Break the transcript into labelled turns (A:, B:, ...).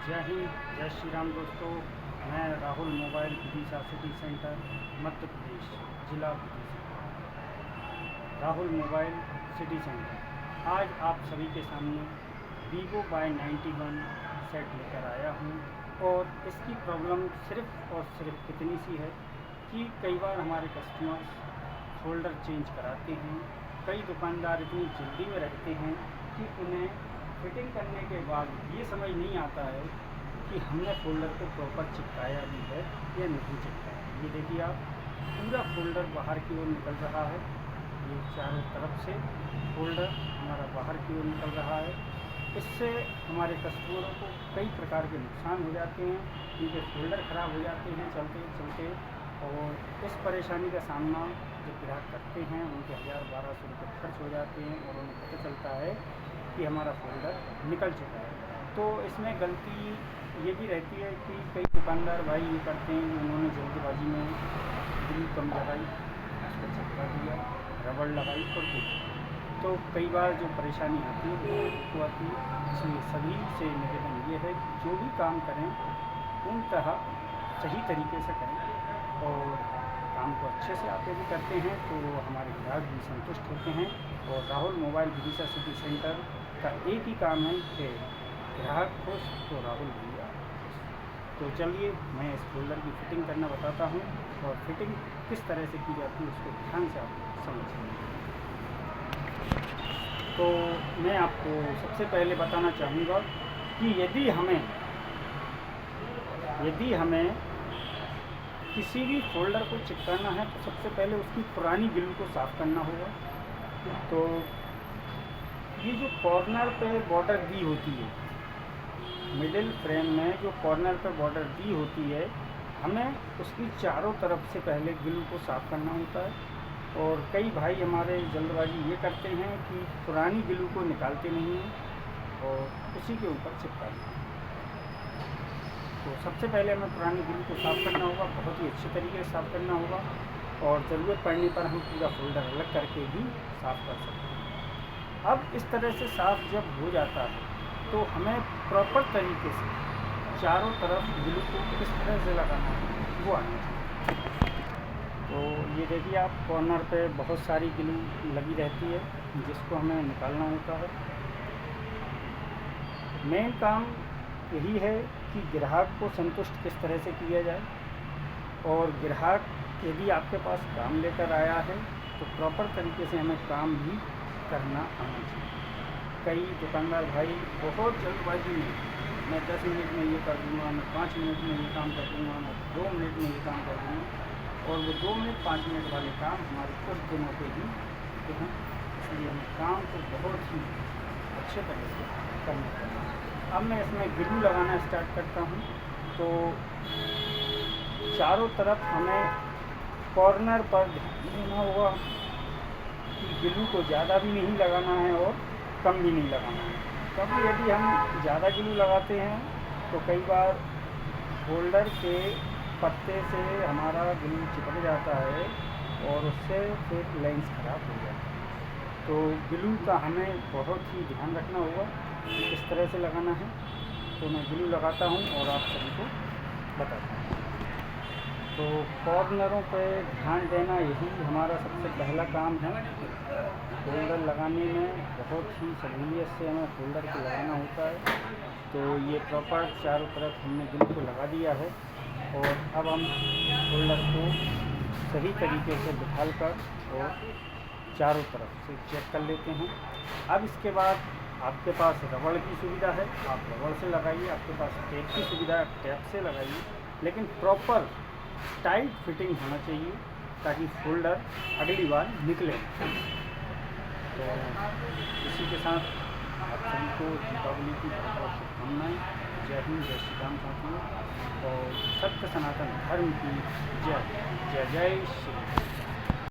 A: जय हिंद, जय श्री राम दोस्तों। मैं Rahul mobile Vidisha city centre Madhya Pradesh, जिला Vidisha. Rahul mobile city centre आज आप सभी के सामने वीवो Y91 सेट लेकर आया हूँ। और इसकी प्रॉब्लम सिर्फ़ और सिर्फ कितनी सी है कि कई बार हमारे कस्टमर्स फोल्डर चेंज कराते हैं। कई दुकानदार इतनी जल्दी में रखते हैं कि उन्हें फिटिंग करने के बाद ये समझ नहीं आता है कि हमने फ़ोल्डर को प्रॉपर चिपकाया भी है या नहीं चिपकाया। ये देखिए आप, पूरा फ़ोल्डर बाहर की ओर निकल रहा है। ये चारों तरफ से फ़ोल्डर हमारा बाहर की ओर निकल रहा है। इससे हमारे कस्टमरों को कई प्रकार के नुकसान हो जाते हैं, उनके फ़ोल्डर ख़राब हो जाते हैं चलते चलते। और इस परेशानी का सामना जब ग्राहक करते हैं, उनके 1000-1200 रुपये खर्च हो जाते हैं और उन्हें पता चलता है कि हमारा फ़ोल्डर निकल चुका है। तो इसमें गलती ये भी रहती है कि कई दुकानदार भाई ये करते हैं कि उन्होंने जल्दबाजी में ग्लू कम लगाई, उसको चिपका दिया, रबड़ लगाई और कुछ। तो कई बार जो परेशानी आती है वो आती है। इसलिए सभी से निवेदन ये है कि जो भी काम करें पूर्णतः सही तरीके से करें और काम को अच्छे से आप यदि करते हैं तो हमारे ग्राहक भी संतुष्ट होते हैं। और Rahul mobile Vidisha city centre का एक ही काम है कि ग्राहक खुश तो राहुल भैया खुश। तो चलिए मैं इस फोल्डर की फ़िटिंग करना बताता हूँ और फिटिंग किस तरह से की जाती है उसको ध्यान से आप समझिए। तो मैं आपको सबसे पहले बताना चाहूँगा कि यदि हमें किसी भी फ़ोल्डर को चिपकाना है तो सबसे पहले उसकी पुरानी ग्लू को साफ़ करना होगा। तो ये जो कॉर्नर पे बॉर्डर दी होती है, मिडिल फ्रेम में जो कॉर्नर पे बॉर्डर दी होती है, हमें उसकी चारों तरफ से पहले ग्लू को साफ़ करना होता है। और कई भाई हमारे जल्दबाजी ये करते हैं कि पुरानी ग्लू को निकालते नहीं हैं और उसी के ऊपर चिपका देते हैं। तो सबसे पहले हमें पुरानी ग्लू को साफ़ करना होगा, बहुत ही अच्छे तरीके से साफ़ करना होगा। और ज़रूरत पड़ने पर हम पूरा फ़ोल्डर अलग करके भी साफ़ कर सकते हैं। अब इस तरह से साफ़ जब हो जाता है तो हमें प्रॉपर तरीके से चारों तरफ ग्लू को किस तरह से लगाना है वो आना चाहिए। तो ये देखिए आप, कॉर्नर पे बहुत सारी ग्लू लगी रहती है जिसको हमें निकालना होता है। मेन काम यही है कि ग्राहक को संतुष्ट किस तरह से किया जाए। और ग्राहक यदि आपके पास काम लेकर आया है तो प्रॉपर तरीके से हमें काम भी करना आना चाहिए। कई दुकानदार भाई बहुत जल्दबाजी में, मैं 10 मिनट में ये कर दूँगा, मैं 5 मिनट में ये काम कर दूँगा, मैं 2 मिनट में ये काम कर दूँगा। और वो 2 मिनट 5 मिनट वाले काम हमारे कुछ दिनों पे ही होते हैं। इसलिए हमें काम को बहुत ही अच्छे तरह से करना चाहिए। अब मैं इसमें ग्लू लगाना स्टार्ट करता हूँ। तो चारों तरफ हमें कॉर्नर पर ध्यान देना होगा कि ग्लू को ज़्यादा भी नहीं लगाना है और कम भी नहीं लगाना है। क्योंकि यदि हम ज़्यादा ग्लू लगाते हैं तो कई बार फोल्डर के पत्ते से हमारा ग्लू चिपक जाता है और उससे फिर लेंस ख़राब हो जाता है। तो ग्लू का हमें बहुत ही ध्यान रखना होगा कि किस तरह से लगाना है। तो मैं ग्लू लगाता हूँ और आप सभी को बताता हूँ। तो कॉर्नरों पे ध्यान देना यही हमारा सबसे पहला काम है। फोल्डर लगाने में बहुत ही सहूलियत से हमें फोल्डर को लगाना होता है। तो ये प्रॉपर चारों तरफ हमने ग्लू को लगा दिया है और अब हम फोल्डर को सही तरीके से बिठाल कर और चारों तरफ से चेक कर लेते हैं। अब इसके बाद आपके पास रबड़ की सुविधा है, आप रबड़ से लगाइए। आपके पास टेप की सुविधा है, टेप से लगाइए। लेकिन प्रॉपर टाइट फिटिंग होना चाहिए ताकि फोल्डर अगली बार निकले। तो इसी के साथ आप सभी को दीपावली की बहुत बहुत शुभकामनाएँ। जय हिंद, जय श्री राम साथियों। और सत्य सनातन धर्म की जय जय जय श्री राम।